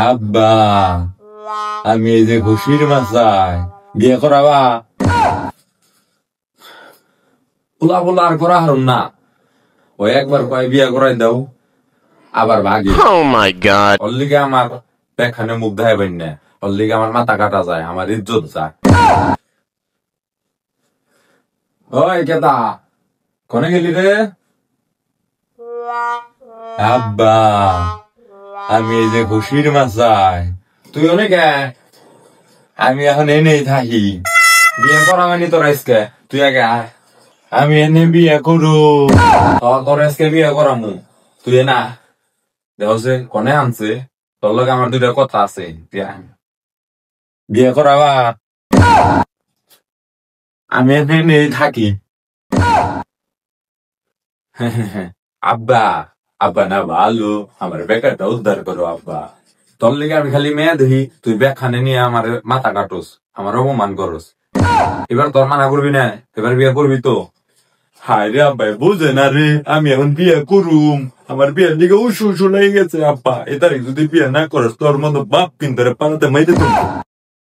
আব্বা, আমি এই যে খুশির মাসায় বিয়ে করাবা পোলা পোলা আর করা হারুন না। ওই একবার কয় বিয়ে করাই দাও, আবার ভাগি। ওর লিগে আমার পেখানে মুখ দেখাইবেন না, ওর লিগে আমার মাথা কাটা যায়, আমার ইজ্জত যায়। ওই কেতা কনে গেলি রে? আব্বা, আমি এই যে খুশির মাসায় তুই অনেক আমি এখন এনেই থাকি, বিয়ে করা মানে তোর আজকে তুই আগে আয়, আমি এনে বিয়ে করু। তোর আজকে বিয়ে করামু, তুই না দেখছে কনে আনছে, তোর লগে আমার দুইটা কথা আছে, বিয়ে করাবা। আমি এনে থাকি। আব্বা, আব্বা না ভালো, আমার বেকারটা উদ্ধার করো আব্বা। তোর লিগে আমি খালি মেয়ে দেখি, তুই ব্যাগখানে নিয়ে আমার মাথা কাটোস, আমার অপমান করস। এবার তোর মানা করবি না, এবার বিয়ে করবি তো? হায় রে আব্বা, বুঝে না রে, আমি এখন বিয়ে করুম, আমার বিয়ের দিকে উসু উসু লেগে গেছে আব্বা। এ তারিখ যদি বিয়ে না করস, তোর মতো বাপ কিন্তু পালাতে মাইতে তো।